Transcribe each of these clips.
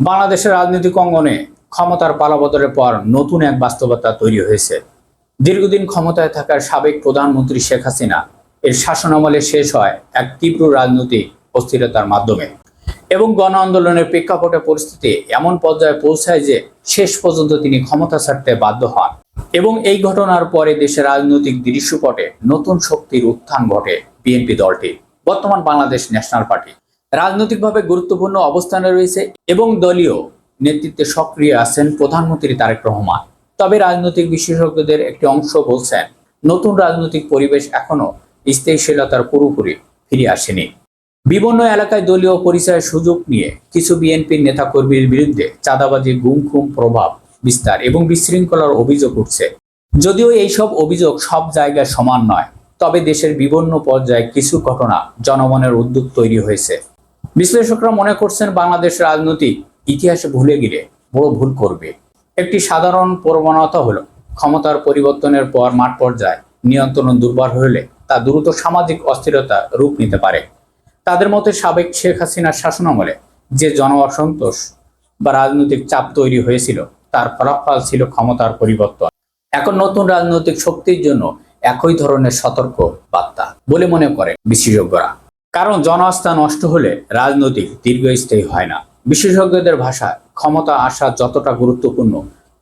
বাংলাদেশের রাজনৈতিক অঙ্গনে ক্ষমতার পালাবদলের পর নতুন এক বাস্তবতা তৈরি হয়েছে। দীর্ঘদিন ক্ষমতায় থাকার সাবেক প্রধানমন্ত্রী শেখ হাসিনা এর শাসনামলে শেষ হয় এক তীব্র রাজনৈতিক অস্থিরতার মাধ্যমে এবং গণ আন্দোলনের প্রেক্ষাপটে পরিস্থিতি এমন পর্যায়ে পৌঁছায় যে শেষ পর্যন্ত তিনি ক্ষমতা ছাড়তে বাধ্য হন এবং এই ঘটনার পরে দেশের রাজনৈতিক দৃশ্যপটে নতুন শক্তির উত্থান ঘটে বিএনপি দলটি, বর্তমান বাংলাদেশ ন্যাশনাল পার্টি। রাজনৈতিকভাবে গুরুত্বপূর্ণ অবস্থানে রয়েছে এবং দলীয় নেতৃত্বে সক্রিয় আছেন প্রধানমন্ত্রী তারেক রহমান। তবে রাজনৈতিক বিশেষজ্ঞদের একটি অংশ বলছেন, নতুন রাজনৈতিক পরিবেশ এখনো স্থিতিশীলতার পুরোপুরি ফিরে আসেনি। বিভিন্ন এলাকায় দলীয় পরিচয়ের সুযোগ নিয়ে কিছু বিএনপির নেতাকর্মীর বিরুদ্ধে চাঁদাবাজি, গুম-খুম, প্রভাব বিস্তার এবং বিশৃঙ্খলার অভিযোগ উঠছে। যদিও এইসব অভিযোগ সব জায়গায় সমান নয়, তবে দেশের বিভিন্ন পর্যায়ে কিছু ঘটনা জনমনের উদ্যোগ তৈরি হয়েছে। বিশ্লেষকরা মনে করছেন, বাংলাদেশ রাজনৈতিক ইতিহাসে ভুলে গেলে বড় ভুল করবে। একটি সাধারণ প্রবণতা হলো, ক্ষমতার পরিবর্তনের পর মাঠ পর্যায়ে নিয়ন্ত্রণ দুর্বল হলে তা দ্রুত সামাজিক অস্থিরতা রূপ নিতে পারে। তাদের মতে সাবেক শেখ হাসিনার শাসনামলে যে জন অসন্তোষ বা রাজনৈতিক চাপ তৈরি হয়েছিল তার ফলাফল ছিল ক্ষমতার পরিবর্তন। এখন নতুন রাজনৈতিক শক্তির জন্য একই ধরনের সতর্ক বার্তা বলে মনে করেন বিশেষজ্ঞরা। কারণ জন আস্থা নষ্ট হলে রাজনৈতিক দীর্ঘস্থায়ী হয় না। বিশেষজ্ঞদের ভাষায় ক্ষমতা আসা যতটা গুরুত্বপূর্ণ,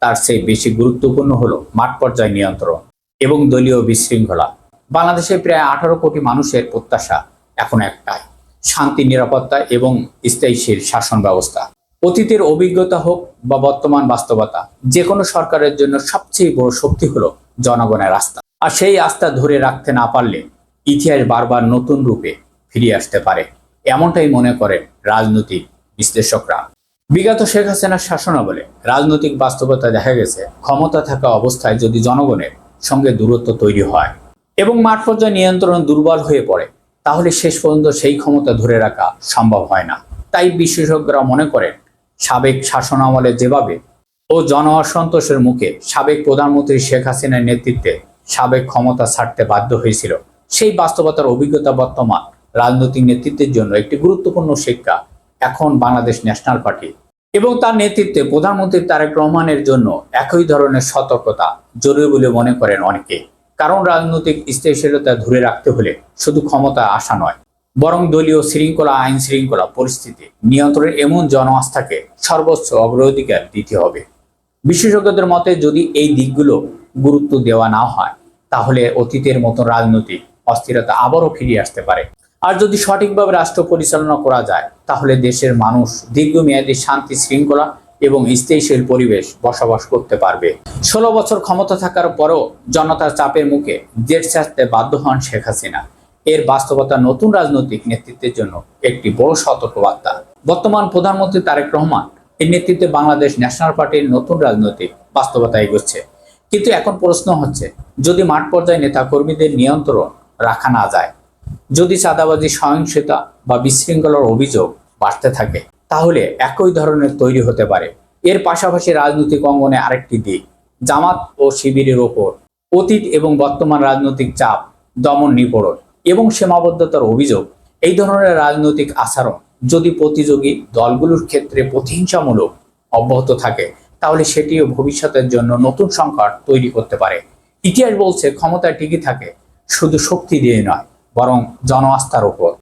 তার চেয়ে বেশি গুরুত্বপূর্ণ হলো মাঠ পর্যায়ে নিয়ন্ত্রণ এবং দলীয় বিশৃঙ্খলা। বাংলাদেশে প্রায় 18 কোটি মানুষের প্রত্যাশা এখন একটাই, শান্তি, নিরাপত্তা এবং স্থায়ীশীল শাসন ব্যবস্থা। অতীতের অভিজ্ঞতা হোক বা বর্তমান বাস্তবতা, যে কোনো সরকারের জন্য সবচেয়ে বড় শক্তি হলো জনগণের আস্থা। আর সেই আস্থা ধরে রাখতে না পারলে ইতিহাস বারবার নতুন রূপে ফিরে আসতে পারে, এমনটাই মনে করেন রাজনৈতিক বিশ্লেষকরা। বিগত শেখ হাসিনার শাসনামলে রাজনৈতিক বাস্তবতা দেখা গেছে, ক্ষমতা থাকা অবস্থায় যদি জনগণের সঙ্গে দূরত্ব তৈরি হয় এবং মাঠ পর্যায়ে নিয়ন্ত্রণ দুর্বল হয়ে পড়ে, তাহলে শেষ পর্যন্ত সেই ক্ষমতা ধরে রাখা সম্ভব হয় না। তাই বিশেষজ্ঞরা মনে করেন, সাবেক শাসনামলে যেভাবে ও জন অসন্তোষের মুখে সাবেক প্রধানমন্ত্রী শেখ হাসিনার নেতৃত্বে সাবেক ক্ষমতা ছাড়তে বাধ্য হয়েছিল, সেই বাস্তবতার অভিজ্ঞতা বর্তমান রাজনৈতিক নেতৃত্বের জন্য একটি গুরুত্বপূর্ণ শিক্ষা। এখন বাংলাদেশ ন্যাশনাল পার্টি এবং তার নেতৃত্বে প্রধানমন্ত্রী তারেক রহমানের জন্য একই ধরনের সতর্কতা জরুরি বলে মনে করেন অনেকে। কারণ রাজনৈতিক স্থিতিশীলতা ধরে রাখতে হলে শুধু ক্ষমতা আসা নয়, বরং দলীয় শৃঙ্খলা, আইন শৃঙ্খলা পরিস্থিতি নিয়ন্ত্রণের এমন জন আস্থাকে সর্বোচ্চ অগ্রাধিকার দিতে হবে। বিশেষজ্ঞদের মতে, যদি এই দিকগুলো গুরুত্ব দেওয়া না হয়, তাহলে অতীতের মতো রাজনৈতিক অস্থিরতা আবারও ফিরে আসতে পারে। আর যদি সঠিকভাবে রাষ্ট্র পরিচালনা করা যায়, তাহলে দেশের মানুষ দীর্ঘমেয়াদী শান্তি, শৃঙ্খলা এবং স্থিতিশীল পরিবেশ বসবাস করতে পারবে। 16 বছর ক্ষমতা থাকার পরও জনতার চাপের মুখে দেশ ছাড়তে বাধ্য হন শেখ হাসিনা। এর বাস্তবতা নতুন রাজনৈতিক নেতৃত্বের জন্য একটি বড় সতর্কবার্তা। বর্তমান প্রধানমন্ত্রী তারেক রহমান এর নেতৃত্বে বাংলাদেশ ন্যাশনাল পার্টির নতুন রাজনৈতিক বাস্তবতা এগোচ্ছে। কিন্তু এখন প্রশ্ন হচ্ছে, যদি মাঠ পর্যায়ে নেতা কর্মীদের নিয়ন্ত্রণ রাখা না যায়, যদি চাঁদাবাজি, সহিংসতা বা বিশৃঙ্খলার অভিযোগ বাড়তে থাকে, তাহলে একই ধরনের তৈরি হতে পারে। এর পাশাপাশি রাজনৈতিক অঙ্গনে আরেকটি দিক, জামাত ও শিবিরের ওপর অতীত এবং বর্তমান রাজনৈতিক চাপ, দমন, নিপীড়ন এবং সীমাবদ্ধতার অভিযোগ। এই ধরনের রাজনৈতিক আচরণ যদি প্রতিযোগী দলগুলোর ক্ষেত্রে প্রতিহিংসামূলক অব্যাহত থাকে, তাহলে সেটিও ভবিষ্যতের জন্য নতুন সংকট তৈরি করতে পারে। ইতিহাস বলছে, ক্ষমতায় টিকে থাকে শুধু শক্তি দিয়ে নয়, বরং জন আস্থার উপর।